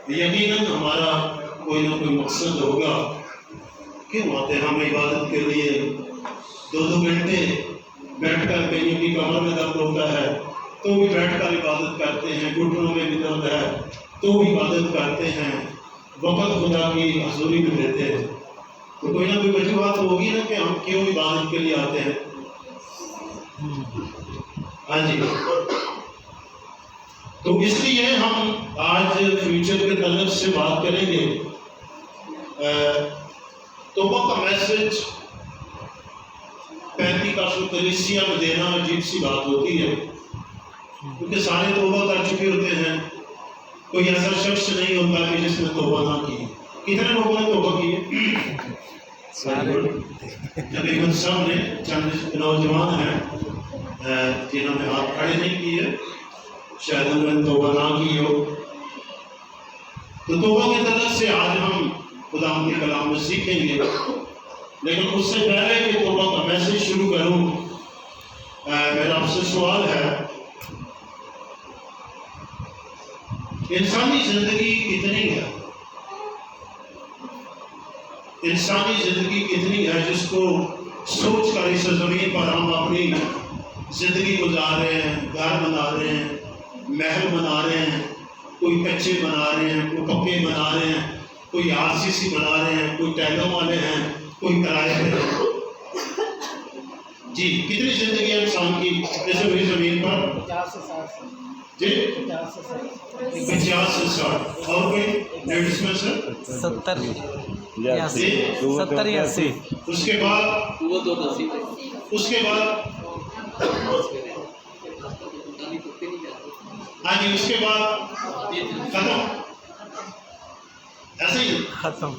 یقیناً ہمارا کوئی نہ کوئی مقصد ہوگا. کیوں آتے ہم عبادت کے لیے 2 گھنٹے بیٹھ کر کہیں کی کمر میں درد ہوتا ہے تو بھی بیٹھ کر عبادت کرتے ہیں, گھٹنوں میں بھی درد ہے تو بھی عبادت کرتے ہیں, وقت خدا کی حضوری میں دیتے ہیں. تو کوئی نہ کوئی وجوہات ہوگی نا کہ ہم کیوں عبادت کے لیے آتے ہیں. ہاں جی, تو اس لیے ہم آج فیوچر کے تعلق سے بات کریں گے. توبہ کا میسج پینتیکاسٹ کلیسیا میں دینا عجیب سی بات ہوتی ہے, کیونکہ سارے توبہ کر چکے ہوتے ہیں. کوئی ایسا شخص نہیں ہوتا کہ جس نے توبہ نہ کی. کتنے لوگوں نے توبہ کی ہے؟ تقریباً سب نے. چند نوجوان ہیں جنہوں نے ہاتھ کھڑے نہیں کیے, شاید انہوں نے توبہ نہ کی ہو. تو توبہ کے تعلق سے آج ہم خدا کے کلام میں سیکھیں گے. لیکن اس سے پہلے کہ توبہ کا میسج شروع کروں, میرا آپ سے سوال ہے, انسانی زندگی کتنی ہے؟ انسانی زندگی کتنی ہے جس کو سوچ کر اس زمین پر ہم اپنی زندگی گزار رہے ہیں, گھر بنا رہے ہیں, محل بنا رہے ہیں, کوئی کچے بنا رہے ہیں, کوئی پکے بنا رہے ہیں, کوئی RCC بنا رہے ہیں, کوئی ٹیلوں والے ہیں, کوئی کرائے پہ ہیں. جی کتنی زندگی ہے انسان کی اس زمین پر؟ 50 سے 60. جی 50 سے 60. اور کوئی لیڈیز میں سے 70 یا 80. اس کے بعد اس کے بعد ہاں جی, اس کے بعد ختم, ایسے ہی ختم.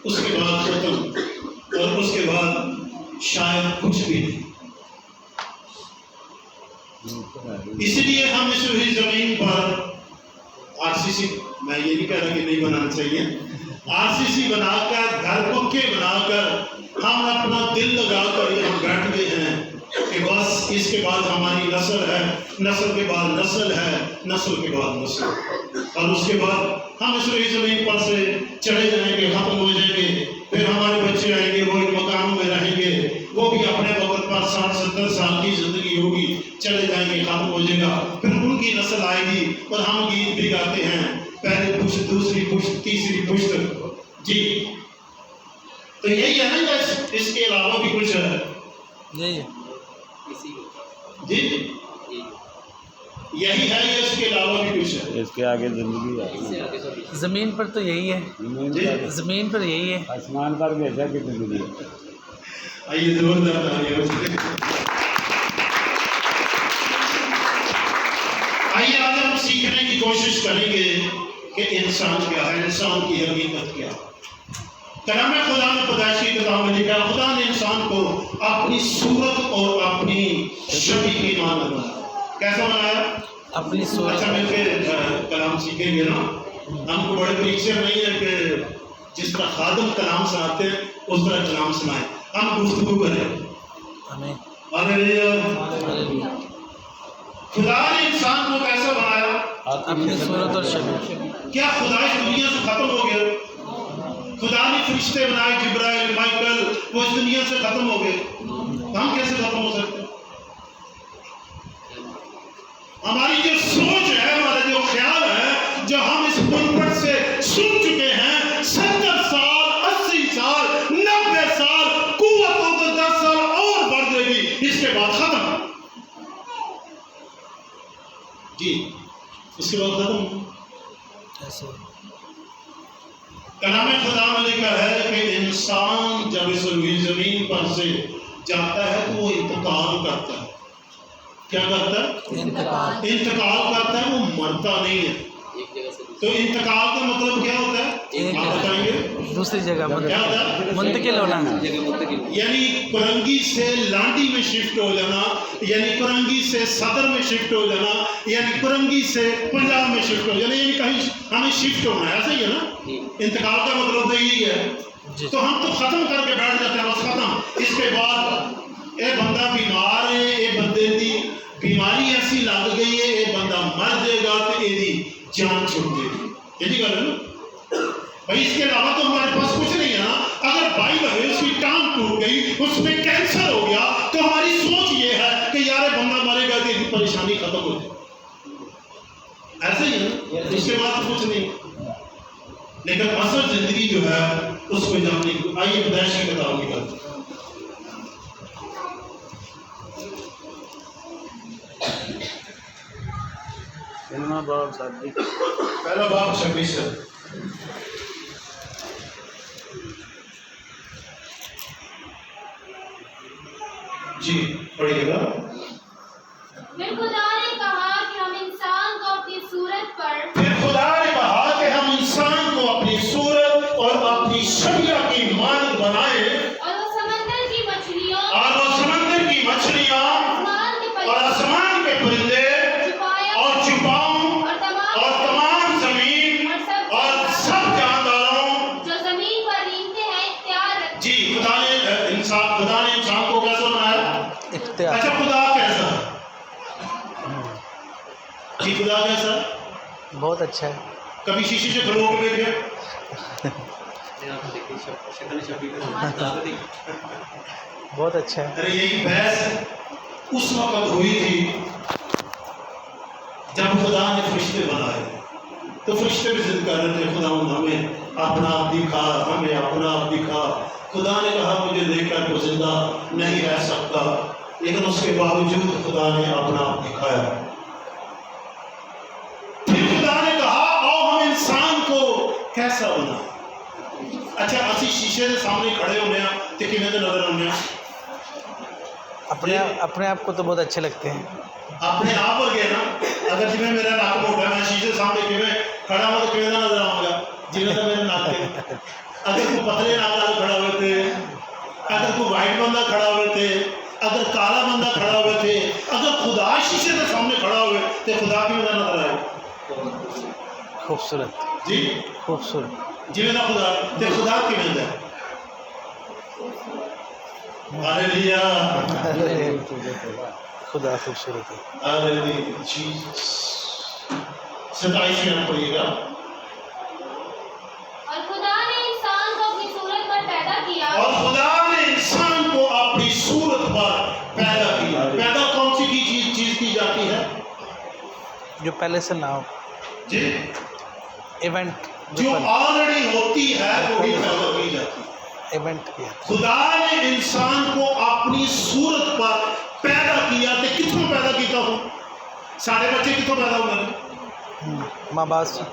اس کے بعد ختم, اور اس کے بعد شاید کچھ بھی نہیں. اس لیے ہم اس زمین پر RCC, میں یہ نہیں کہہ رہا کہ نہیں بنانا چاہیے, RCC بنا کر, گھر پکے بنا کر, ہم اپنا دل لگا کر یہاں بیٹھ گئے ہیں کہ بس اس کے بعد ہماری نسل ہے, نسل کے بعد نسل ہے, نسل کے بعد نسل, اور اس کے بعد ہم اس زمین پر سے چلے جائیں گے, ختم ہو جائیں گے. پھر ہمارے بچے آئیں گے, وہ ان مکانوں میں رہیں گے, وہ بھی اپنے وقت پر 60-70 سال کی زندگی ہوگی, چلے جائیں گے, ختم ہو جائے گا. پھر ان کی نسل آئے گی, اور ہم گیت بھی گاتے ہیں, پہلی پشت, دوسری پشت, تیسری پشت. جی تو یہی ہے نا, اس کے علاوہ بھی کچھ ہے؟ یہی جی یہی ہے, یا اس کے علاوہ بھی کچھ ہے؟ اس کے آگے زندگی ہے. زمین پر تو یہی ہے, زمین پر یہی ہے. آسمان پر بھی ایسا کی زندگی ہے. آئیے زبردار آئیے آج ہم سیکھنے کی کوشش کریں گے کہ انسان کیا ہے, انسان کی حقیقت کیا ہے. کلام خدا نے پیدائش کی کتاب میں لکھا, خدا نے انسان کو اپنی صورت اور اپنی شبیہ کی مانند بنایا. کیسا بنایا؟ اپنی صورت. اچھا مل کے کلام سیکھیں گے نا. ہم کو بڑے پریچر نہیں ہے کہ جس طرح خادم کلام سناتے ہیں اس طرح کلام سنائیں, ہم گفتگو کریں. آمین. خدا نے انسان کو کیسا بنایا؟ اپنی صورت اور شبیہ. کیا خدا اس دنیا سے ختم ہو گیا؟ خدا نے فرشتے بنائے, جبرائیل, مائیکل, وہ اس دنیا سے ختم ہو گئے. ہم کیسے ختم ہو سکتے ہیں؟ ہماری جو سوچ ہے, ہمارا جو خیال ہے, جو ہم اس پلپٹ سے سن چکے ہیں, 70 سال, 80 سال, 90 سال, قوت ہو تو 10 سال اور بڑھ جائے گی, اس کے بعد ختم. جی اس کے بعد ختم. ایسے کلام خدا میں لکھا ہے کہ انسان جب اس زمین پر سے جاتا ہے تو وہ انتقال کرتا ہے. کیا کرتا ہے؟ انتقال کرتا ہے, وہ مرتا نہیں ہے. تو انتقال کا مطلب کیا ہوتا ہے؟ آپ بتائیں گے. دوسری جگہ کیا ہوتا ہے؟ منتقل ہونا. یعنی کرنگی سے لانڈی میں شفٹ ہو جانا, یعنی کرنگی سے صدر میں شفٹ ہو جانا, یعنی کرنگی سے پنجاب میں شفٹ ہو جانا, یعنی کہیں ہمیں شفٹ ہونا ہے. ایسا ہی ہے نا, انتقال کا مطلب تو یہی ہے. تو ہم تو ختم کر کے بیٹھ جاتے ہیں, بس ختم. اس کے بعد اے بندہ بیمار ہے, اے بندے دی بیماری ایسی لگ گئی ہے, اے بندہ مر جائے گا, تو یہ جان چھوڑ دے گی. یہی گل ہے نا بھائی. اس کے علاوہ تو ہمارے پاس کچھ نہیں ہے نا. اگر بائی دا وے اس کی ٹانگ ٹوٹ گئی, اس میں کینسر ہو گیا, تو ہماری سوچ یہ ہے کہ یار بندہ مرے گا کہ اس کی پریشانی ختم ہو جائے. ایسے ہی ہے نا, اس کے بعد کچھ نہیں. لیکن اصل زندگی جو ہے اس کو جاننے کی. آئیے پیدائش کی کتاب کی بات. پہلا باب 26 ہے. جی پڑھیے گا. پھر خدا نے کہا کہ ہم انسان کو اپنی صورت پر پھر خدا نے کہا کہ ہم انسان کو اپنی صورت اور اپنی شبیہ کی مانند بنائیں, اور وہ سمندر کی مچھلیوں اور وہ سمندر کی مچھلیاں آسمان کے اور آسمان کے پرندے اور چپاؤں اور تمام زمین اور سب جانداروں جو زمین پر رینگتے ہیں اختیار رکھتے. جی خدا نے انسان کو کیسا بنایا؟ اختیار. اچھا خدا کیسا؟ جی خدا کیسا؟ بہت اچھا ہے. کبھی شیشے سے کھلو کے دیکھے؟ بہت اچھا ہے. ارے یہی بحث اس وقت ہوئی تھی جب خدا نے فرشتے بنائے. تو فرشتے بھی ضد کر رہے تھے خدا ہمیں اپنا آپ دکھا, ہمیں اپنا آپ دکھا. خدا نے کہا مجھے دیکھ کر تو زندہ نہیں رہ سکتا, لیکن اس کے باوجود خدا نے اپنا آپ دکھایا. پھر خدا نے کہا آؤ ہم انسان کو کیسا بنا. اچھا اسی شیشے کے سامنے کھڑے ہونے ہیں تو کیویں دے نظر آنے ہیں؟ اپنے آپ کو تو بہت اچھے لگتے ہیں. اپنے آپ ورگے نا. اگر جی میرا نک موٹا میں شیشے سامنے کیویں کھڑا ہوں تو کیویں دا نظر آؤں گا جی میرا نک ہے. اگر کوئی پتلے نک والے کھڑا ہوئے تھے, اگر کوئی وائٹ بندہ کھڑا ہوئے تھے, اگر کالا بندہ کھڑا ہوئے تھے, اگر خدا شیشے کے سامنے کھڑا ہوئے تو خدا کیویں دا نظر آئے؟ خوبصورت. جی خوبصورت. جی میرا خدا تے خدا کیویں دا؟ ہاللویا. خدا خوبصورت ہے. ہاللویا. جی 27 میں پڑھیے گا. اور خدا نے انسان کو اپنی صورت پر پیدا کیا. اور خدا نے انسان کو اپنی صورت پر پیدا کیا. پیدا کون سی چیز کی جاتی ہے؟ جو پہلے سے نہ ہو. جی ایونٹ جو آلریڈی ہوتی ہے وہی پیدا کی جاتی ہے. ایونٹ کیا. خدا نے انسان کو اپنی صورت پر پیدا کیا. تے کتوں پیدا کیتا ہو؟ سارے بچے کتوں پیدا ہوئے؟ ماں باپ سے.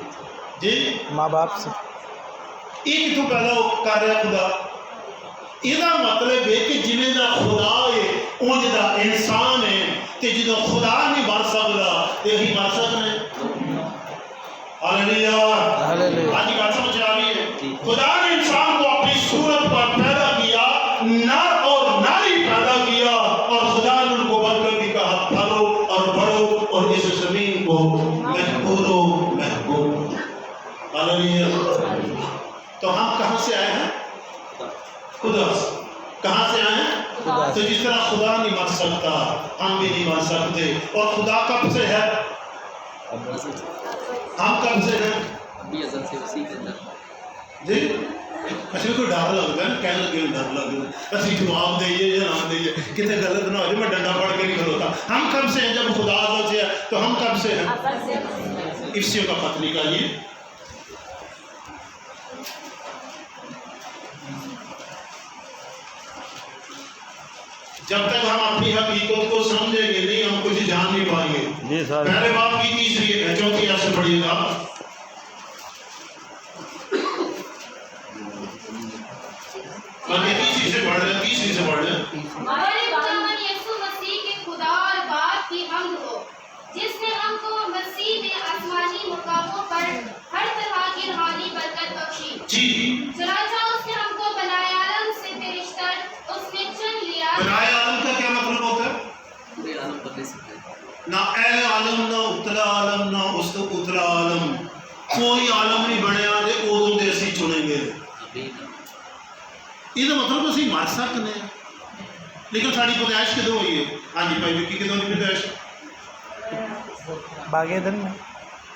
جی ماں باپ سے. یہ کتوں پیدا کر رہا خدا؟ یہ مطلب ہے کہ جنہیں دا خدا ہے انج دا انسان ہے, تے جدو خدا نہیں بن سکتا تے ہی بن سکنے. ہاللویا. آج کی بات سمجھ آ رہی ہے؟ خدا نے انسان کو اپنی صورت پر پیدا کیا, نر اور ناری پیدا کیا, اور خدا نے ان کو بن کر بھی کہا پھلو اور بڑھو اور اس زمین کو محفوظ محبوب. ہاللویا. تو ہم کہاں سے آئے ہیں؟ خدا سے. کہاں سے آئے ہیں؟ تو جس طرح خدا نہیں بن سکتا ہم بھی نہیں بن سکتے. اور خدا کب سے ہے؟ ہم کب سے ہیں؟ جی اچھا کوئی ڈر لگتا ہے نا, کہنے لگے ڈر لگتا ہے اسی جواب دئیے یا نہ دئیے, کتنے غلط نہ ہو جائے. میں ڈنڈا پڑھ کے نہیں کھلوتا. ہم کب سے ہیں؟ جب خدا ازل سے ہے. تو ہم کب سے ہیں؟ افسیوں کا خط نکالیے. جب تک ہم اپنی حقیقت کو سمجھیں گے نہیں ہم کچھ جان نہیں پائیں گے. جی سر. پہلے باب کی تیسری چوتھی ایسے پڑھیے گا. تیسری سے پڑھ لیں. ہمارے خداوند یسوع مسیح کے خدا اور باپ کی حمد ہو, جس نے ہم کو مسیح میں آسمانی مقاموں پر ہر طرح کی روحانی برکت بخشی. جی چنانچہ اس نے ہم کو بنائے عالم سے فرشتہ اس نے چن لیا. بنائے عالم کا کیا مطلب ہوتا ہے؟ نہ اے عالم, نہ اتلا عالم, نہ اس تو اتلا عالم. کوئی عالم نہیں بنیا تے ادوں دے اسی چنیں گے. یہ مطلب اسی مر سکتے ہیں, لیکن ساری پیدائش کدوں ہوئی ہے؟ ہاں جی بھائی وکی کدوں کی پیدائش؟ باغ ایدن میں.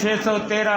613।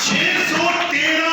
613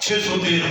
613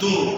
2।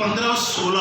15-16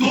2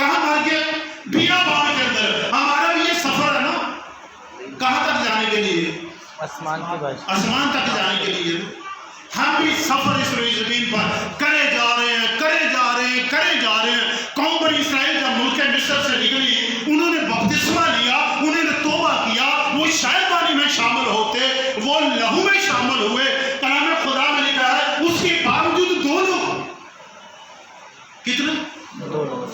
کہاں مر گئے؟ بیابان کے اندر. ہمارا بھی یہ سفر ہے نا، کہاں تک جانے کے لیے؟ آسمان کی بادشاہی. آسمان تک جانے کے لیے. ہم بھی سفر اس روئی زمین پر کرے جا رہے ہیں، کرے جا رہے ہیں، کرے جا رہے ہیں. قوم بنی اسرائیل جب ملک مصر سے نکلی، انہوں نے بپتسمہ لیا، انہوں نے توبہ کیا، وہ شاید پانی میں شامل ہوتے، وہ لہو میں شامل ہوئے. کلام خدا میں لکھا ہے اس کے باوجود دو لوگ، کتنے؟ دو لوگ.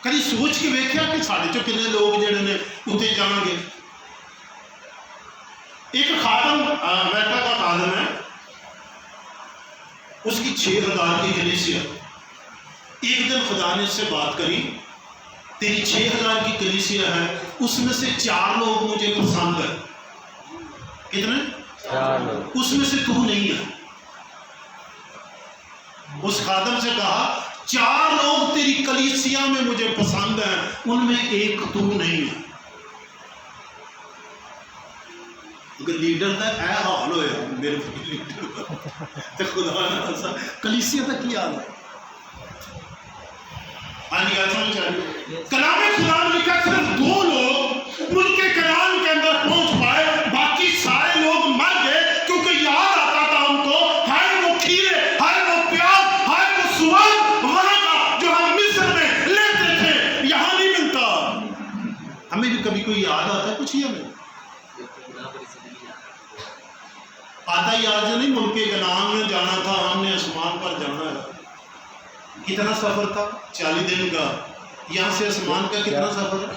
کبھی سوچ کے ویکھیا کہ ساڑھے چو کتنے لوگ جڑے نے اتنے جان گے. ایک خادم امریکہ کا خادم ہے، اس کی 6000 کی کلیسیا. ایک دن خدا نے اس سے بات کری، تیری 6000 کی کلیسیا ہے، اس میں سے 4 لوگ مجھے پسند ہے. کتنے؟ 4 لوگ. اس میں سے تو نہیں ہے. اس خادم سے کہا 4 لوگ تیری کلیسیا میں مجھے پسند ہیں، ان میں ایک تو نہیں ہے. لیڈر کا اے حال ہویا میرے لیڈر تو خدا نے کلیسیا کا کی حال ہے. آج گل سمجھ آ رہی؟ کلام خدا نے لکھا صرف 2 لوگ ملک کنعان کے اندر پہنچ پائے، باقی سارے لوگ مر گئے کیونکہ یاد آتا تھا ان کو ہائے وہ کھیرے، ہائے وہ پیاز، ہائے وہ سواد وہاں کا جو ہم مصر میں لیتے تھے یہاں نہیں ملتا. ہمیں بھی کبھی کوئی یاد آتا ہے کچھ ہی ہمیں آتا یاد جو نہیں ملک کنعان میں جانا تھا، ہم نے آسمان پر جانا ہے. کتنا سفر تھا؟ 40 دن کا. یہاں سے آسمان کا کتنا سفر ہے؟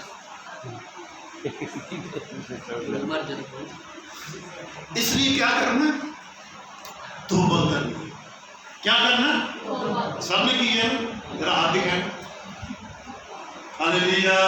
اس لیے کیا کرنا ہے؟ توبہ کرنا. کیا کرنا ہے؟ سب نے کی ہے، ذرا ہاتھ دکھائیں. ہاللیلویا.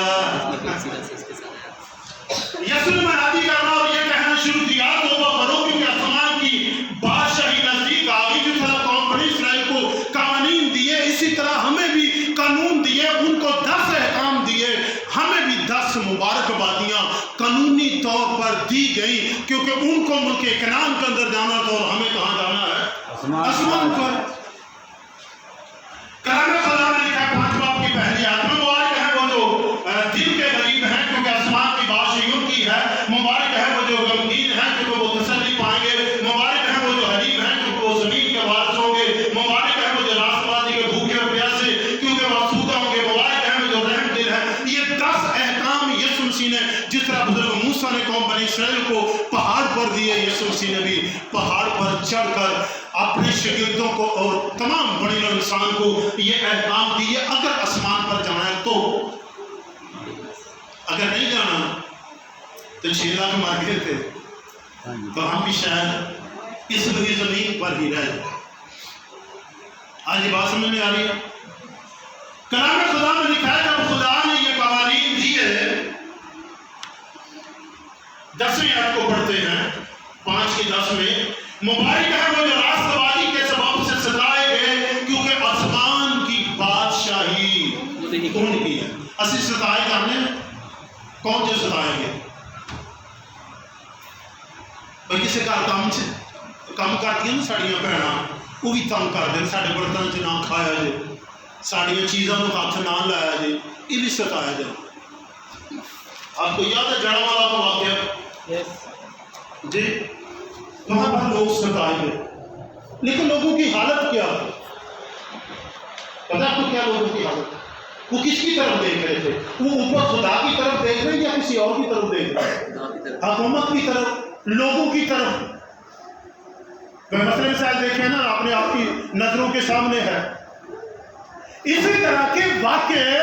یسوع نے منادی کرنا اور یہ کہنا شروع کیا توبہ کرو کیونکہ آسمان کی بادشاہی نزدیک آ گئی. جس طرح قوم بنی اسرائیل کو قوانین دیے، اسی طرح ہمیں بھی قانون دیے، ان کو 10 احکام دیے، ہمیں بھی 10 مبارکبادیاں قانونی طور پر دی گئی کیونکہ ان کو ملک کنعان کے اندر جانا تھا اور ہمیں کہاں جانا ہے؟ آسمان پر. کلام خدا نے لکھا 5 باب کی پہلی آیت میں مبارک ہے وہ جو دل کے غریب ہیں کیونکہ آسمان کی بادشاہی ان کی ہے. مبارک ہے وہ جو غمگین ہیں کیونکہ وہ تسلی پائیں گے. مبارک ہے وہ جو حریف ہیں کیونکہ وہ زمین کے وارث ہوں گے. مبارک ہے وہ جو راست بازی کے بھوکے اور پیاسے کیونکہ وہ آسودہ ہوں گے. مبارک ہے وہ جو رحم دل ہیں. یہ 10 احکام یسوع مسیح نے جس طرح بزرگ موسیٰ نے قوم بنی اسرائیل کو پہاڑ پر دیے، یسوع مسیح نے بھی پہاڑ پر چڑھ کر اپنے شاگردوں کو اور تمام بڑے انسان کو یہ احکام دیے. اگر آسمان پر جانا ہے تو، اگر نہیں جانا تو 6 لاکھ مر گئے تھے تو ہم بھی شاید اس روئی زمین پر ہی رہ جائیں. آج یہ بات سمجھ میں آ رہی ہے؟ کلام خدا میں لکھا ہے جب خدا نے یہ قوانین دیے، 10ویں آیت کو پڑھتے ہیں 5 کی 10 میں، مبارک ہے وہ جو راست بازی کے سبب سے ستائے گئے کیونکہ آسمان کی بادشاہی ان کی ہے. اسی ستائے جانے کون جو ستائے گئے؟ بھائی کسی کا کام کرتی ہیں نا ساڑیاں بھیڑاں، وہ بھی تنگ کر دیں، ساڑے برتن چ نہ کھایا جائے، ساڑیاں چیزوں کو ہاتھ نہ لایا جائے، یہ بھی ستایا جائے. آپ کو یاد ہے جڑا والا کا واقعہ؟ جی وہاں پر لوگ ستائے گئے، لیکن لوگوں کی حالت کیا تھی؟ پتہ آپ کو کیا لوگوں کی حالت؟ وہ کس کی طرف دیکھ رہے تھے؟ وہ اوپر خدا کی طرف دیکھ رہے یا کسی اور کی طرف دیکھ رہے؟ حکومت کی طرف، لوگوں کی طرف. میں مسئلہ مثال دیکھیں نا اپنے آپ کی نظروں کے سامنے ہے. اسی طرح کے واقعے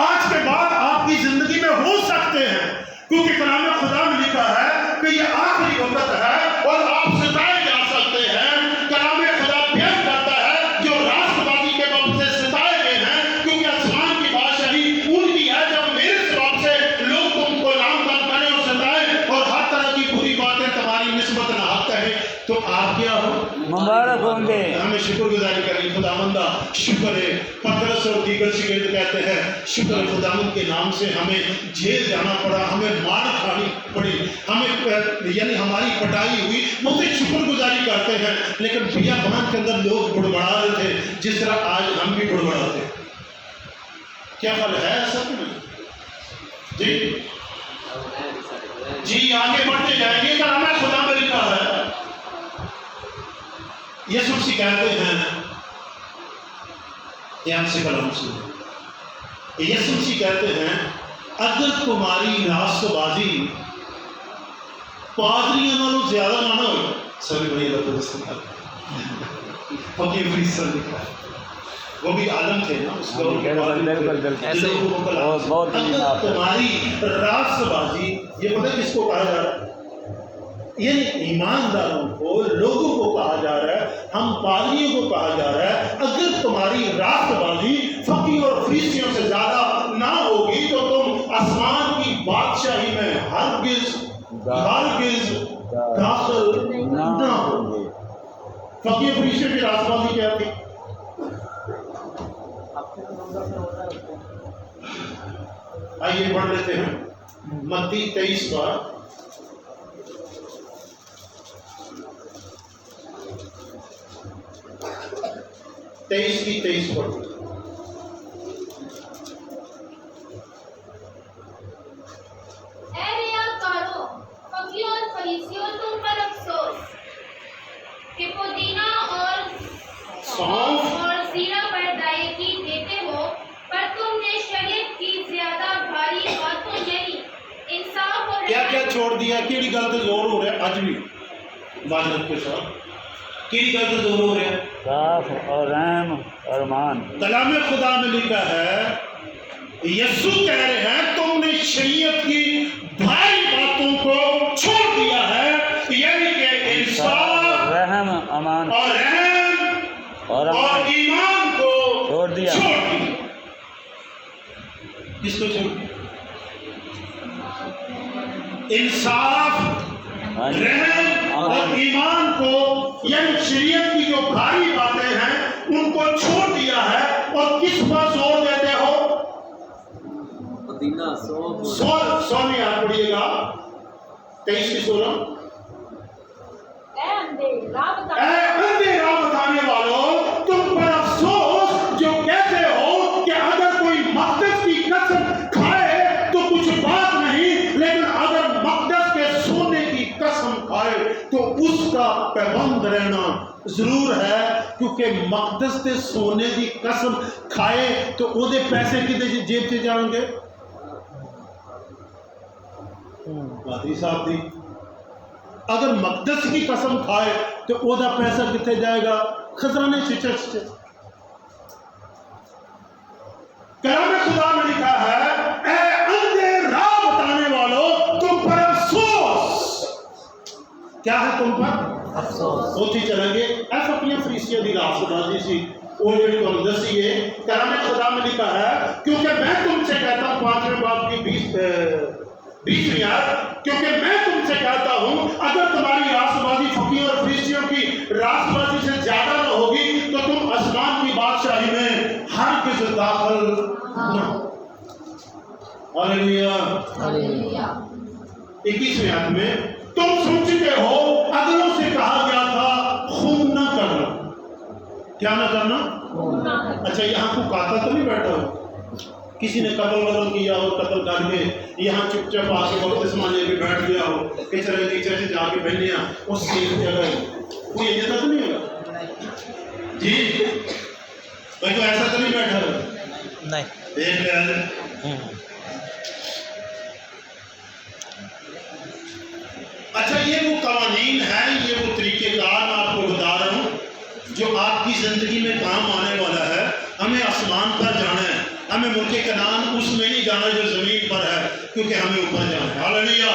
آج کے بعد آپ کی زندگی میں ہو سکتے ہیں کیونکہ کلام خدا میں لکھا ہے کہ یہ آخری وقت ہے اور آپ ستائے جا سکتے ہیں. کلام خدا بیان کرتا ہے جو راست بازی کے وقت سے ستائے گئے ہیں کیونکہ آسمان کی بادشاہی ان کی ہے. جب میرے سبب سے لوگ تم کو نام بند کریں اور ستائیں اور ہر طرح کی بری باتیں تمہاری نسبت نہ کہیں تو آپ کیا ہو؟ مبارک ہوں گے. ہمیں شکر گزاری کریں. خداوندہ شکر ہے. پترس اور دیگر شاگرد کہتے ہیں شکر ہے خداوند کے نام سے ہمیں جیل جانا پڑا، ہمیں مار کھانی پڑی، ہمیں یعنی ہماری پٹائی ہوئی، وہ تو شکر گزاری کرتے ہیں. لیکن بیابان کے اندر لوگ بڑبڑا رہے تھے جس طرح آج ہم بھی بڑبڑاتے ہیں. کیا خیال ہے ایسا کہ نہیں؟ جی آگے بڑھتے جائیں گے، کلام خدا میں لکھا ہے، یسوع مسیح کہتے ہیں، یہاں سے کلام سے یسوع مسیح کہتے ہیں اگر تمہاری راست بازی پادریوں نالوں زیادہ نہ ہو، سبھی بھائی اللہ فقیر فریسر لکھا ہے، وہ بھی عالم تھے نا اس اگر تمہاری راست بازی، یہ پتہ کس کو کہا جا رہا ہے؟ یعنی ایمانداروں کو، لوگوں کو کہا جا رہا ہے، ہم پادریوں کو کہا جا رہا ہے اگر تمہاری راست بازی فقیہ اور فریسیوں سے زیادہ نہ ہوگی تو تم آسمان کی بادشاہی میں ہرگز داخل نہ ہوگے۔ فقیہ فریسیوں کی راست بازی کیا تھی؟ آئیے پڑھ لیتے ہیں متی 23 بار 23 کی 23 پڑھ۔ اے ریاکاروں، فقیروں اور فریسیوں، تم پر افسوس کہ پودینہ اور سونف اور زیرہ پر ادائیگی دیتے ہو، پر تم نے شریعت کی زیادہ بھاری باتوں یعنی انصاف اور کیا کیا چھوڑ دیا؟ کیڑی گل تے زور ہو رہا ہے اج بھی معذرت کے ساتھ، کیڑی گل تے زور ہو رہا ہے؟ صاف اور رحم اور مان۔ کلام خدا میں لکھا ہے، یسوع کہہ رہے ہیں تم نے شریعت کی بھاری باتوں کو چھوڑ دیا ہے، یعنی کہ انصاف، رحم، امان اور رحم اور ایمان کو چھوڑ دیا۔ کس کو چھوڑ دیا؟ انصاف، رحم اور ایمان کو، یعنی شریعت کی جو بھاری باتیں ہیں ان کو چھوڑ دیا ہے، اور کس پر زور دیتے ہو؟ سونے آپ پڑھیے گا 23 کی 16۔ اے اندھے راہ بتانے والوں، تم پر افسوس جو کہتے ہو کہ اگر کوئی مقدس کی قسم کھائے تو کچھ بات نہیں، لیکن اگر مقدس کے سونے کی قسم کھائے تو اس کا پابند رہنا ضرور ہے، کیونکہ مقدس کے سونے کی قسم کھائے تو وہ دے پیسے کدے جیب سے جائیں گے؟ پادری صاحب دی اگر مقدس کی قسم کھائے تو وہ دا پیسہ کتنے جائے گا؟ خزانے سے چرچ سے۔ کلام خدا میں لکھا ہے، اے اندھے راہ بتانے والوں، تم پر افسوس۔ کیا ہے تم پر؟ افسوس۔ ہوتی چلیں گے ایسا اپنی فریسیوں دی راہ بازی سی وہ جڑی تم دسی ہے۔ کلام خدا میں لکھا ہے، کیونکہ میں تم سے کہتا ہوں 5ویں باب کی 20ویں آیت، کیونکہ میں تم سے کہتا ہوں اگر تمہاری راست بازی فقیہ اور فریسیوں کی راست بازی سے زیادہ نہ ہوگی تو تم آسمان کی بادشاہی میں ہرگز داخل نہ ہو۔ ہلیلویہ۔ 21ویں آیت میں، تم سن چکے ہو اگلوں سے کہا گیا تھا خون نہ کرنا۔ کیا نہ کرنا؟ اچھا یہاں کو قاتل تو نہیں بیٹھا ہو؟ کسی نے قتل کیا ہو، قتل کر کے یہاں چپ چپ آ کے بپتسمہ لے کے بیٹھ گیا ہو کہ چلے نیچے سے جا کے بہنیا اس کی جگہ کوئی ایسا تو نہیں ہوگا؟ جی بھائی تو ایسا تو نہیں بیٹھا ہوگا؟ نہیں۔ دیکھ لیا۔ اچھا یہ وہ قوانین ہیں، یہ وہ طریقہ کار میں آپ کو بتا رہا ہوں جو آپ کی زندگی میں کام آنے والا ہے۔ ہمیں آسمان پر جانا ہے، ہمیں ملک کنعان اس میں نہیں جانا جو زمین پر ہے، کیونکہ ہمیں اوپر جانا ہے۔ ہلیلویہ۔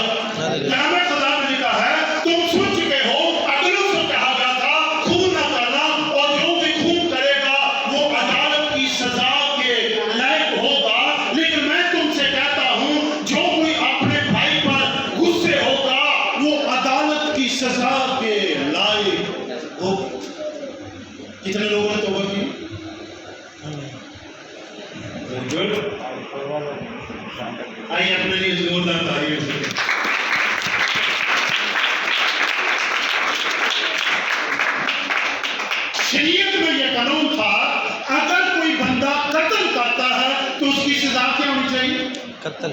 کلام خدا میں لکھا ہے، تم سن چکے ہو اگلوں سے کہا گیا تھا خون نہ کرنا، اور جو بھی خون کرے گا وہ عدالت کی سزا کے لائق ہوگا، لیکن میں تم سے کہتا ہوں جو کوئی اپنے بھائی پر غصے ہوگا وہ عدالت کی سزا کے لائق ہوگا۔ کتنے لوگوں نے توبہ کی؟ آئیے اپنے لیے زوردار تعریف کریں۔ شریعت میں یہ قانون تھا، اگر کوئی بندہ قتل کرتا ہے تو اس کی قتل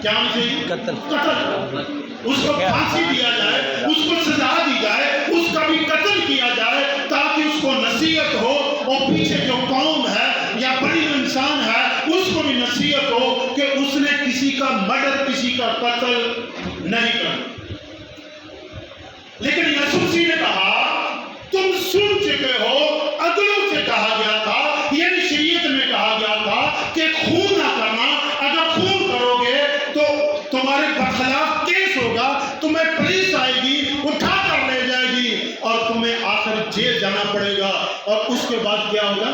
کیا ہونا چاہیے؟ قتل قتل. اس کو پھانسی دیا جائے, اس کو سزا دی جائے, اس کا بھی قتل کیا جائے تاکہ اس کو نصیحت ہو اور پیچھے جو قوم ہے یا بڑی انسان ہے اس کو بھی نصیحت ہو کہ اس نے کسی کا مرڈر, کسی کا قتل نہیں کرنا. لیکن یسوع مسیح نے کہا تم سن چکے ہو, عدلوں سے کہا گیا تھا, یعنی شریعت میں کہا گیا تھا کہ خون نہ کرنا. اگر خون کرو گے تو تمہارے برخلاف کیس ہوگا, تمہیں پولیس آئے گی, اٹھا کر لے جائے گی اور تمہیں آخر جیل جانا پڑے گا, اور اس کے بعد کیا ہوگا؟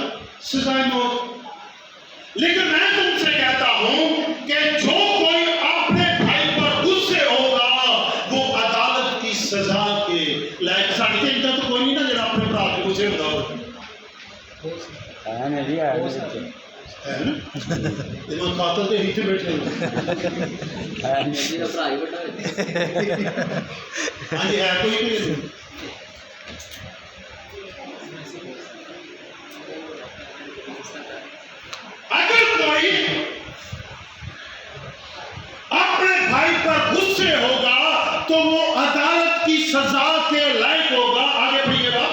سزائے موت. لیکن میں تم سے کہتا ہوں کہ جو کوئی اپنے بھائی پر غصے ہوگا وہ عدالت کی سزا کے لائق. ساڑھے تین تو کوئی نہیں نا جڑا اپنے بھرا کے غصے ہوگا ہے نا, قاتل تو ہیتے بیٹھے ہیں. ہاں جی, ہے کوئی نہیں. اگر کوئی اپنے بھائی پر غصے ہوگا تو وہ عدالت کی سزا کے لائق ہوگا. آگے پڑھیے گا.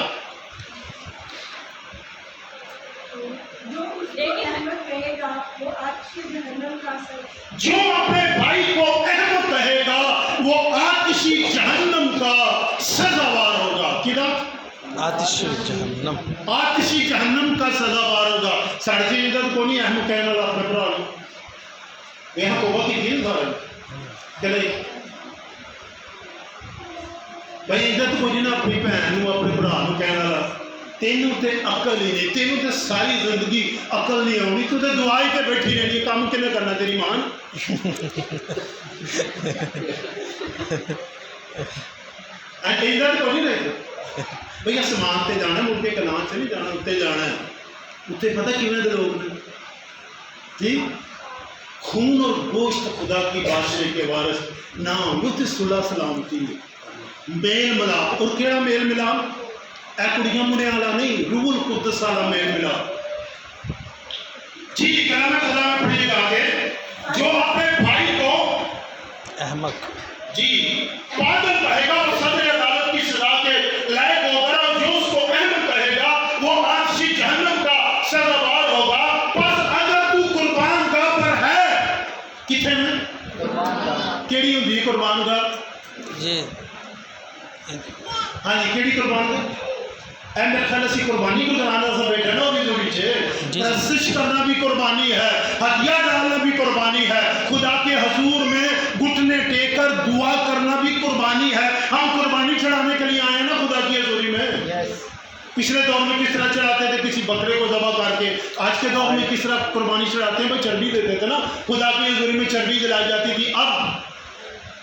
جو اپنے بھائی کو احمد کہے گا وہ آتشی جہنم کا سزاوار ہوگا. کدھر؟ آتش جہنم. آتشی جہنم کا سزاوار ہوگا. ساڑھے تین عزت کو نہیں احمد کہنے والا اپنے برا یہاں توبہ کی دین دار کہ نہیں بھائی, عزت کو نہیں نا اپنی بہن اپنے برا کہنے والا. تینوں تے عقل ہی نہیں, تینوں تے ساری زندگی عقل نہیں ہونی, تو تے دعائی تے بیٹھی رہنی, کام کنے کرنا تیری مان. عزت کو نہیں رہتے بھئی آسمان تے جانا, ملک کے کلام سے نہیں جانا, اتنے جانا ہے. اتنے پتہ کیویں دے لوگ نے جی, خون اور گوشت خدا کی بادشاہی کے وارث نہ ہوں گے. اتنے صلح سلامتی میل ملاپ. اور کیڑا میل ملاپ؟ اے کڑیاں منڈے والا نہیں, روح القدس والا میل ملاپ. جی کلام خدا میں پڑھیے گا آگے. جو اپنے بھائی کو احمق جی پاگل کہے گا وہ صدر عدالت کی سزا کے لائق ہوگا, اور جو اس کو احمد کہے گا وہ آتشی جہنم کا سزاوار ہوگا. بس اگر تو قربان گاہ پر ہے, کتنے میں کیڑی ہوندی ہے قربان گاہ؟ جی ہاں جی, کیڑی قربان گاہ؟ اے میرے خیال اسی قربانی کو جانا سا بیٹھا نا ابھی جو پیچھے, پرستش کرنا بھی قربانی ہے, ہدیہ ڈالنا بھی قربانی ہے, خدا کے حضور میں گھٹنے ٹیک کر دعا کرنا بھی قربانی ہے. ہم قربانی چڑھانے کے لیے آئے ہیں نا خدا کی حضوری میں. پچھلے دور میں کس طرح چڑھاتے تھے, کسی بکرے کو ذبح کر کے. آج کے دور میں کس طرح قربانی چڑھاتے ہیں, بھائی چربی دیتے تھے نا, خدا کی حضوری میں چربی جلائی جاتی تھی. اب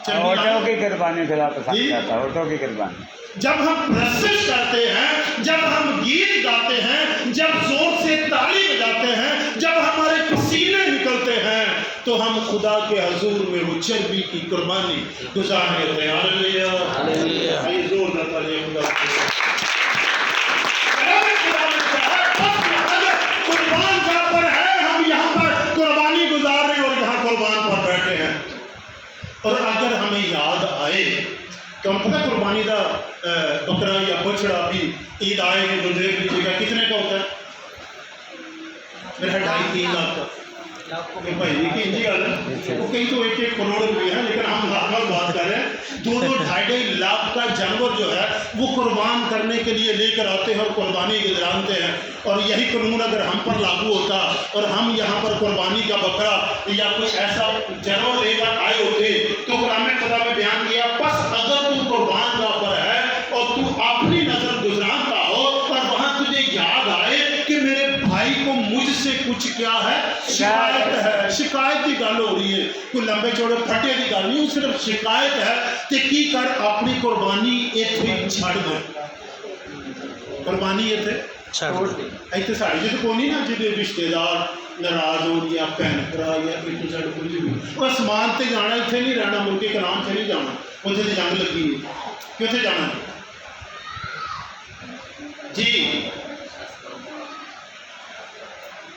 اونٹوں کی قربانی خدا پسند کرتا ہے, اونٹوں کی قربانی. جب ہم پرستش کرتے ہیں, جب ہم گیت گاتے ہیں, جب زور سے تالی بجاتے ہیں, جب ہمارے پسینے نکلتے ہیں, تو ہم خدا کے حضور میں وہ چربی کی قربانی گزارنے ہوتے ہیں. ہاللیلویہ. آئیے زور نہ تالیاں خدا کے. قربان جہاں پر ہے, ہم یہاں پر قربانی گزار رہے ہیں اور یہاں قربان پر بیٹھے ہیں. اور اگر ہمیں یاد آئے تو ہم پتہ قربانی کا بکرا یا بچڑا بھی عید آئے گی تو دیکھ لیجیے گا کتنے کا ہوتا ہے. میرا 2.5-3 لاکھ کا. بھائی کی انجی گل ہے, وہ کہیں تو 1-1 کروڑ روپے ہیں, لیکن ہم لاکھ بات کر رہے ہیں. 2-2.5 لاکھ کا جانور جو ہے وہ قربان کرنے کے لیے لے کر آتے ہیں اور قربانی گزارتے ہیں. اور یہی قانون اگر ہم پر لاگو ہوتا اور ہم یہاں پر قربانی کا بکرا یا کوئی ایسا جانور لے کر آئے ہوتے, تو قرآن خدا میں بیان کیا بس اگر تو قربان گاہ پر ہے اور تو اپنی نظر گزرانتا ہو اور وہاں تجھے یاد آئے کہ میرے بھائی کو مجھ سے کچھ کیا ہے, شکایت ہے. شکایت کی گل ہو رہی ہے, کوئی لمبے چوڑے پھٹے کی گل نہیں, صرف شکایت ہے. تے کی کر اپنی قربانی ایتھے چھڑ دے. قربانی ایتھے ایتھے ساڑی جی تو نہیں نا جی رشتے دار ناراض ہو یا بہن برا یا ایک سائڈ کچھ بھی, وہ آسمان تے جانا, اتنے نہیں رہنا, ملک کے کلام سے نہیں جانا. اتنے تو جنگ لگی ہے, کتنے جانا جی.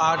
8।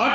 8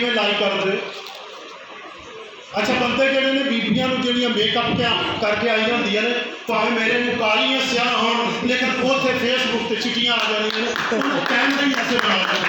ਕਿਵੇਂ ਲਾਈਕ ਕਰਦੇ? ਅੱਛਾ, ਬੰਦੇ ਜਿਹੜੇ ਨੇ ਬੀਬੀਆਂ ਨੂੰ ਜਿਹੜੀਆਂ ਮੇਕਅਪ ਕਰਕੇ ਆਈਆਂ ਹੁੰਦੀਆਂ ਨੇ, ਭਾਵੇਂ ਮੇਰੇ ਨੂੰ ਕਾਲੀਆਂ ਸਿਆਹ ਹੋਣ, ਲੇਕਿਨ ਉੱਥੇ ਫੇਸਬੁੱਕ ਤੇ ਚਿੱਟੀਆਂ ਆ ਜਾਂਦੀਆਂ ਨੇ, ਉਹਨੂੰ ਕੈਮਰੇ ਹੀ ਐਸੇ ਬਣਾ ਦਿੰਦੇ।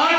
8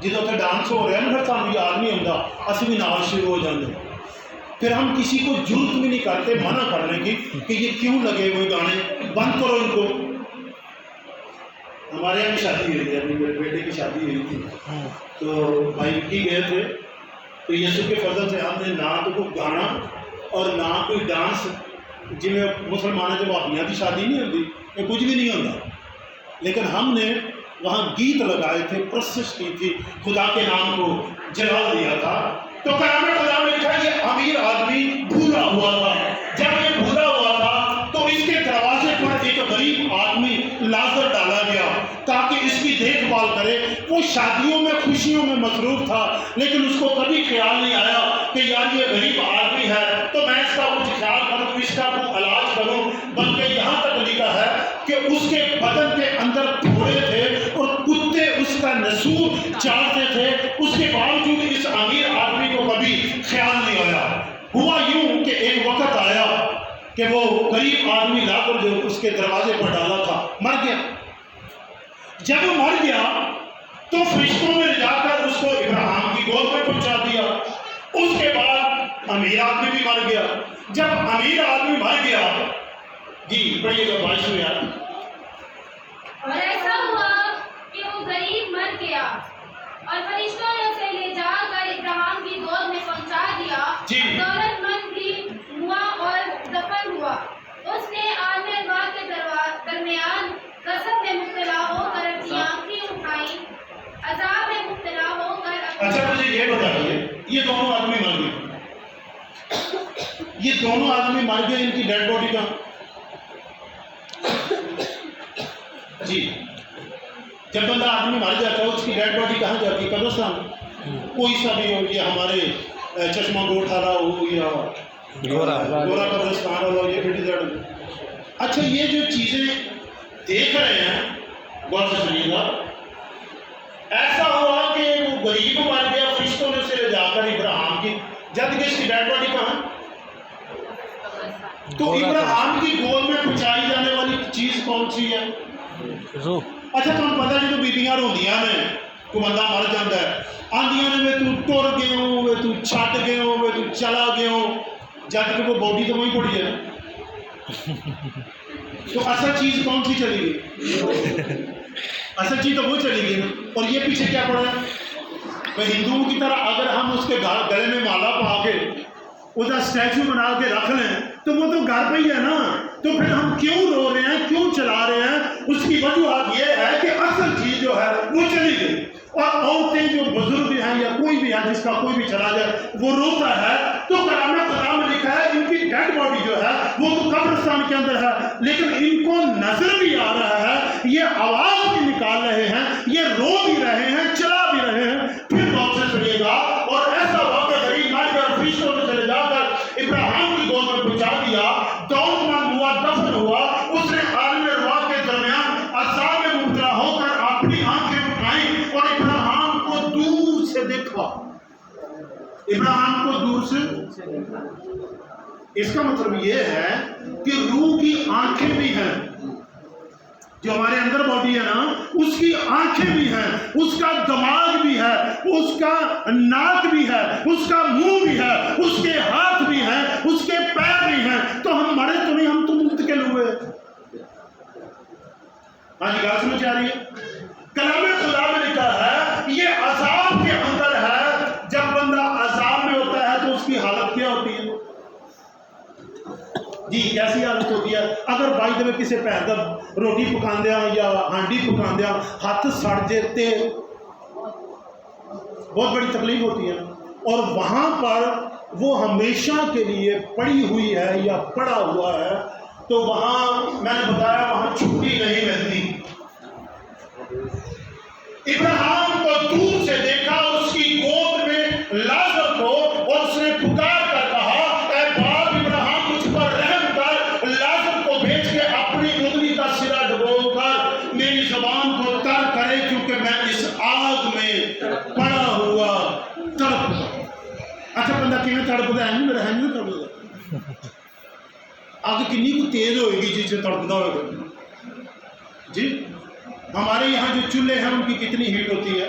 جدو اتنے ڈانس ہو رہا ہے نا پھر سانو یاد نہیں آتا اسی بھی نال شروع ہو جاتے پھر ہم کسی کو ضرورت بھی نہیں کرتے منع کرنے کی کہ یہ کیوں لگے ہوئے گانے بند کرو ان کو. ہمارے یہاں بھی شادی ہوئی تھی ابھی میرے بیٹے کی شادی ہوئی تھی تو بھائی کی گئے تھے تو یسوع کے فضل سے ہم نے نہ تو کوئی گانا اور نہ کوئی ڈانس جی میں مسلمانوں کے بھابیاں کی شادی نہیں ہوتی یہ کچھ بھی نہیں ہوتا لیکن ہم نے وہاں گیت لگائے تھے پرستش کی تھی خدا کے نام کو جلال دیا تھا. تو کلام خدا میں لکھا یہ امیر آدمی بھولا ہوا تھا. جب یہ بھولا ہوا تھا تو اس کے دروازے پر ایک غریب آدمی لازر ڈالا گیا تاکہ اس کی دیکھ بھال کرے. وہ شادیوں میں خوشیوں میں مصروف تھا لیکن اس کو کبھی خیال نہیں آیا کہ یار یہ غریب آدمی ہے تو میں اس کا کچھ خیال کروں اس کا کچھ علاج کروں. بلکہ یہاں تک لکھا ہے کہ اس کے بدن کے اندر پھوڑے تھے اور کتے اس کا نسور چاٹتے تھے. اس کے باوجود اس امیر آدمی کو کبھی خیال نہیں آیا. ہوا یوں کہ ایک وقت آیا کہ وہ غریب آدمی لا کر جو اس کے دروازے پر ڈالا تھا مر گیا. جب وہ مر گیا تو فرشتوں نے جا کر اس کو ابراہیم کی گود میں پہنچا دیا. اس کے بعد امیر آدمی بھی مر گیا. جب امیر آدمی مر گیا جی پڑھیے گا 22 یاد. اور ایسا ہوا کہ وہ غریب مر گیا اور فرشتوں نے اسے لے جا کر ابراہیم کی گود میں پہنچا دیا. دولت مند بھی ہوا اور دفن ہوا. اس نے عالم باغ کے درمیان کثرت میں مبتلا ہو کر اپنی آنکھیں اٹھائیں عذاب میں مبتلا ہو کر. اچھا مجھے یہ بتائیے یہ دونوں آدمی مر گئے یہ دونوں آدمی مر گئے ان کی ڈیڈ باڈی کا جی جب بندہ آدمی مر جاتا ہے اس کی ڈیڈ باڈی کہاں جاتی ہے قبرستان. کوئی سا بھی ہو یہ ہمارے چشمہ گوٹ تھالا ہو یا گورا قبرستان ہو یہ بیٹی زیڈ. اچھا یہ جو چیزیں دیکھ رہے ہیں غور سے سنیے گا. ایسا ہوا کہ وہ غریب مر گیا فرشتوں نے اسے لے جا کر ابراہیم کی جب کہ اس کی ڈیڈ باڈی کہاں تو ابراہیم کی گود میں پہنچائی جانے والی چیز کون سی ہے روح. اچھا تمہیں پتا جو بیبیاں روندیاں نے کوئی بندہ مر جاتا ہے آندیاں نے تو ٹر گئے ہو تو چھٹ گئے ہو تو چلا گئے ہو جب کہ وہ باڈی تو وہی پڑی ہے تو اصل چیز کون سی چلی گئی اصل چیز تو وہ چلی گئی نا. اور یہ پیچھے کیا پڑا ہے ہندوؤں کی طرح اگر ہم اس کے گلے میں مالا پا کے اس کا اسٹیچو بنا کے رکھ لیں تو وہ تو گھر پہ ہی ہے نا. تو پھر ہم کیوں رو رہے ہیں کیوں چلا رہے ہیں اس کی وجوہات یہ ہے کہ اصل چیز جو ہے وہ چلی گئی. اور عورتیں جو بزرگ ہیں یا کوئی بھی ہے جس کا کوئی بھی چلا جائے وہ روتا ہے. تو کلام خدا میں لکھا ہے ان کی ڈیڈ باڈی جو ہے وہ تو قبرستان کے اندر ہے لیکن ان کو نظر بھی آ رہا ہے یہ آواز بھی نکال رہے ہیں یہ رو بھی رہے ہیں چلا بھی رہے ہیں. پھر غور سے سنیے گا. اور ایسا واقعہ غریب مر گیا فرشتوں نے چلے جا کر ابراہیم کی گود میں پہنچا دیا. دولت مند ہوا دفن ہوا. اس نے عالم روا کے درمیان عذاب میں مبتلا ہو کر اپنی آنکھیں اٹھائیں اور ابراہیم کو دور سے دیکھا. ابراہیم کو دور سے اس کا مطلب یہ ہے کہ روح کی آنکھیں بھی ہیں جو ہمارے اندر باڈی ہے نا اس کی آنکھیں بھی ہیں اس کا دماغ بھی ہے اس کا ناک بھی ہے اس کا منہ بھی ہے اس کے ہاتھ بھی ہیں اس کے پیر بھی ہیں. تو ہم مرے تو نہیں ہم تو منتقل ہوئے. ہاں جی بات سمجھ آ رہی ہے. کلام خدا میں لکھا ہے یہ عذاب کے اندر ہے. جب بندہ عذاب میں ہوتا ہے تو اس کی حالت کیا ہوتی ہے جی کیسی حالت ہوتی ہے. اگر بائی دے کسی بھن کا روٹی پکا دیا یا ہانڈی پکا دیا ہاتھ سڑ جاتے بہت بڑی تکلیف ہوتی ہے. اور وہاں پر وہ ہمیشہ کے لیے پڑی ہوئی ہے یا پڑا ہوا ہے تو وہاں میں نے بتایا وہاں چھٹی نہیں ملتی. ابراہیم کو دور سے دیکھا اس کی گود میں لازر کو اور اس نے پکار کر کہا اے باپ ابراہیم مجھ پر رحم کر لازر کو بھیج کے اپنی انگلی کا سرا ڈبو کر میری زبان کو تر کرے کیونکہ میں اس آگ میں پڑا ہوا تڑپ. اچھا بندہ کیوں تڑپتا ہے میرا ہے نہیں تڑپتا. آگ کنی کو تیز ہوئے گی جس سے تڑپتا ہوگا جی. ہمارے یہاں جو چولہے ہیں ان کی کتنی ہیٹ ہوتی ہے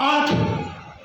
8।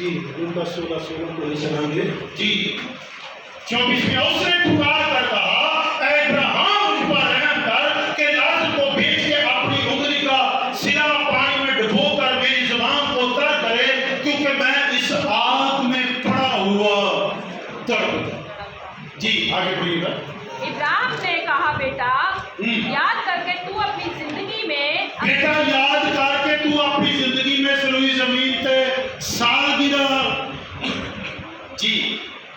جی ان کا 16 کو سنائیں گے جی 24 میں اس نے پکار کر کہا اے ابراہیم مجھ پر رحم کر کہ لازر کو بیچ کے اپنی انگلی کا سرا پانی میں ڈبو کر میری زبان کو تر کرے کیونکہ میں اس آگ میں پڑا ہوا تڑپتا۔ جی آگے بڑھیے گا۔ ابراہیم نے کہا بیٹا یاد کر کے تو اپنی زندگی میں بیٹا یاد کر کے تو اپنی زندگی میں سلوئی زمین تے سالگرہ جی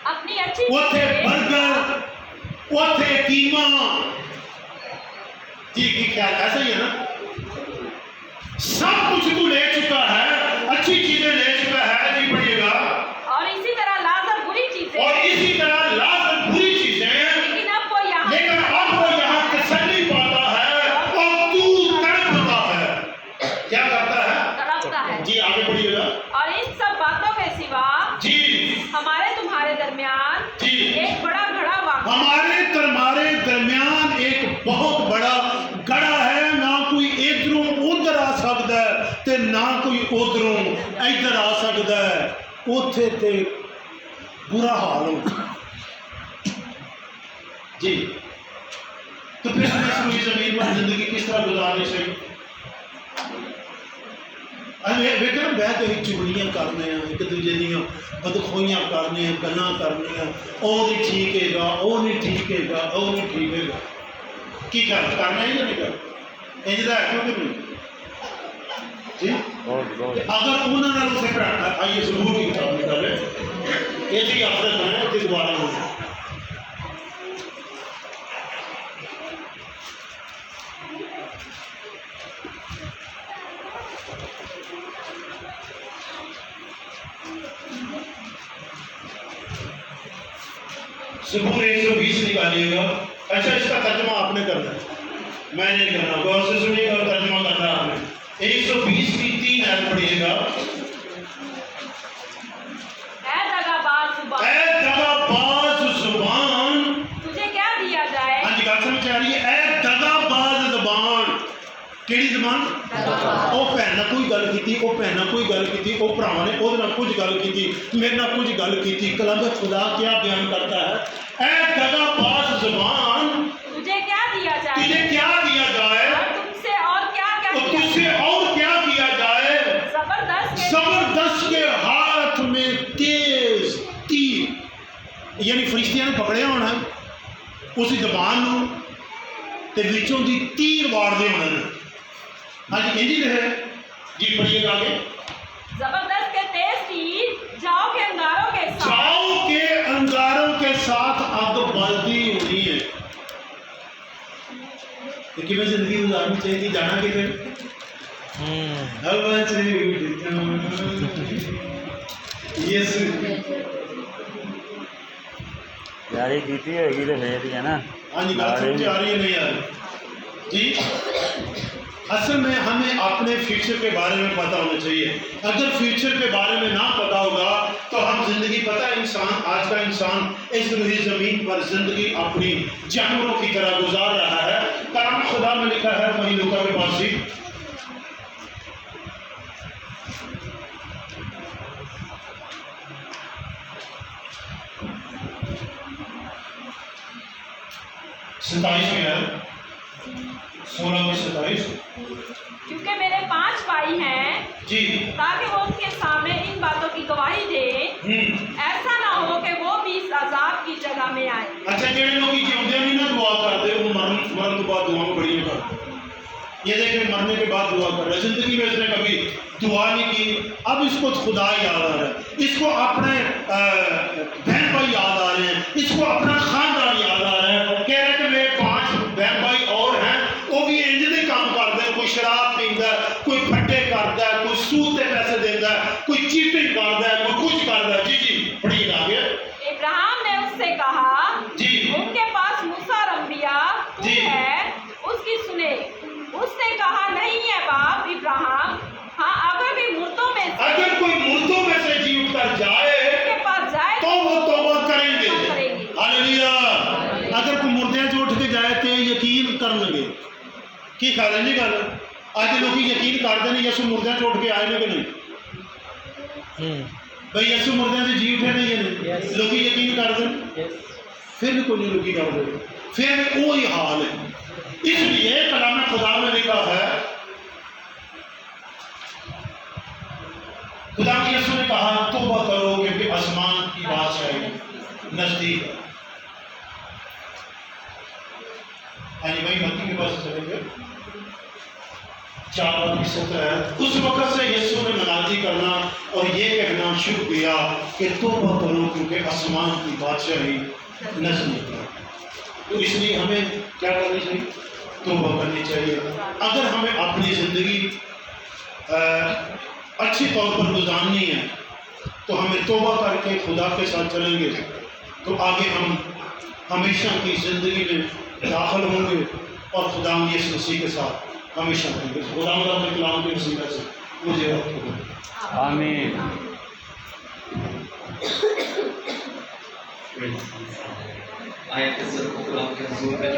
اپنی اچھی اوتھے برگر اوتھے قیمہ جی کی خیال ایسا ہی ہے نا، سب کچھ تو لے چکا ہے، اچھی چیزیں لے چکا ہے۔ جی پڑھیے گا۔ اور اسی طرح لازر بری چیزیں اور اسی طرح لازر بری چیزیں، لیکن اب وہ یہاں یہاں تسلی پاتا ہے اور تو تڑپتا ہے۔ کیا کرتا ہے؟ تڑپتا ہے۔ جی آگے بڑھیے گا۔ اور ان سب باتوں کے سوا جی ہمارے تمہارے درمیان جی ایک بڑا گھڑا واقع ہمارے درمیان ایک بہت بڑا گڑا ہے، نہ کوئی ادھروں ادھر آ سکتا ہے تے نہ کوئی ادھروں ادھر آ سکتا ہے۔ اوتھے تے برا حال ہو جی۔ تو پھر ہمیں سوئی زمین پر زندگی کس طرح گزارنی چاہیے؟ ویکھنا بیٹھ کے چگلیاں کرنے ہیں، ایک دوجے دیاں بدخوئیاں کرنے ہیں، گلاں کرنے ہیں، او نہیں ٹھیک ہے گا، او نہیں ٹھیک ہے گا، او نہیں ٹھیک ہے گا۔ کی کرنا ہے یا نہیں کرنا؟ انجدہ ہے کیوں کہ نہیں جی؟ اگر انہوں نے اسے پڑھانا آئیے ضرور کی کتاب نکالے یہ جی افرت ہے کہ دوبارہ ہو جائے۔ زبور 120 نکالیے گا۔ اچھا اس کا ترجمہ آپ نے کرنا ہے، میں نہیں کرنا، غور سے سنیے گا اور ترجمہ کرنا آپ نے۔ 120 کی 3 آیت پڑھیے گا۔ اے دغاباز زبان، اے دغاباز زبان، تجھے کیا دیا جائے؟ ہاں جی بات سمجھ آ رہی ہے؟ اے دغاباز زبان، کیڑی زبان؟ او بہن کوئی گل کیتی، او بہن کوئی گل کیتی، او بھراواں نے اودے نال کچھ گل کیتی، میرے نال کچھ گل کیتی۔ کلام خدا کیا بیان کرتا ہے؟ اے دغاباز زبان، تجھے کیا دیا جائے؟ تجھے کیا دیا جائے؟ اور تم سے اور کیا کیا تو کیا تجھ سے اور کیا کیا جائے؟ زبردست کے ہاتھ میں تیز تیر، یعنی فرشتیاں نے پکڑیا ہونا ہے اسی زبان نو تے وچوں دی تیر واڑ دے ہونا ہے۔ ہاں جی انجی رہے جی پڑھیے گا آگے۔ زبردست کے تیز تیر جاؤ کے انگاروں کے ساتھ، جاؤ کے انگاروں کے ساتھ آگ بلدی ہونی ہے۔ کہ میں زندگی گزارنی چاہیے تھی، جانا کہ پھر یس یاری کیتی ہوگی تو پھر ہی ہے نا۔ ہاں جی بات سمجھ آ رہی ہے نہیں آ رہی جی؟ اصل میں ہمیں اپنے فیوچر کے بارے میں پتہ ہونا چاہیے۔ اگر فیوچر کے بارے میں نہ پتہ ہوگا تو ہم زندگی، پتہ ہے انسان، آج کا انسان اس روئی زمین پر زندگی اپنی جانوروں کی طرح گزار رہا ہے۔ کلام خدا میں لکھا ہے وہی لوکا کے پاس ہی 27 میں ہے 16 میں 27 کیونکہ میرے 5 بھائی ہیں جی تاکہ وہ ان کے سامنے ان باتوں کی گواہی دیں، ایسا نہ ہو کہ وہ بھی اس عذاب کی جگہ میں آئیں۔ اچھا جڑے لوگ جیوندے نہیں نا دعا کرتے وہ مرن کے بعد دعا بڑی نہیں کرتے۔ یہ دیکھیں مرنے کے بعد دعا کر رہے، زندگی میں اس نے کبھی دعا نہیں کی، اب اس کو خدا یاد آ رہا ہے، اس کو اپنے بہن بھائی یاد آ رہے ہیں، اس کو اپنا خاندان یاد آ رہا ہے، کہہ رہے کہ میرے 5 بہن بھائی اور ہیں وہ بھی انج دے کام کرتے ہیں، کوئی شراب پیندا ہے، کوئی پھٹے کرتا ہے، کوئی سود کے پیسے دیتا ہے، کوئی چیٹنگ کرتا ہے، کوئی کچھ کرتا ہے۔ جی جی پڑھیے آگے۔ ابراہیم نے اس سے کہا جی ان کے پاس موسیٰ اور انبیاء تو جی ہے، اس کی سنے۔ اس نے کہا نہیں ہے باپ ابراہیم، ہاں اگر بھی مردوں میں سے اگر کوئی مردوں میں سے جی اٹھ کر جائے ان کے پاس جائے تو وہ توبہ کریں گے۔ کریں گے۔ ہاللیلویہ۔ اگر کوئی مردے چ اٹھ کے جائے تو یقین کر لگے کی خیال ہے نہیں گل اج لوگ یقین کرتے ہیں یسو مردے چ اٹھ کے آئے نے کہ نہیں؟ بھائی یسو مردے سے جی اٹھے نہیں ہے لوگ یقین کر دیں پھر بھی کوئی نہیں لوگ کر دیں پھر وہی حال ہے. اس لیے کلام خدا میں لکھا ہے خدا کی یسوع نے کہا توبہ کرو کیونکہ آسمان کی بادشاہی نزدیک ہے. بھائی متی کے پاس چلیں گے 4:17 ہے. اس وقت سے یسوع نے منادی کرنا اور یہ کہنا شروع کیا کہ توبہ کرو کیونکہ آسمان کی بادشاہی نزدیک ہے. تو اس لیے ہمیں کیا کرنی چاہیے؟ توبہ کرنی چاہیے. اگر ہمیں اپنی زندگی اچھی طور پر گزارنی ہے تو ہمیں توبہ کر کے خدا کے ساتھ چلیں گے تو آگے ہم ہمیشہ کی زندگی میں داخل ہوں گے اور خدا یسوع مسیح کے ساتھ ہمیشہ ہوں گے. خدا اپنے کلام کی وسیلہ سے مجھے آمین. آیت کے ذریعے کلام کے حضور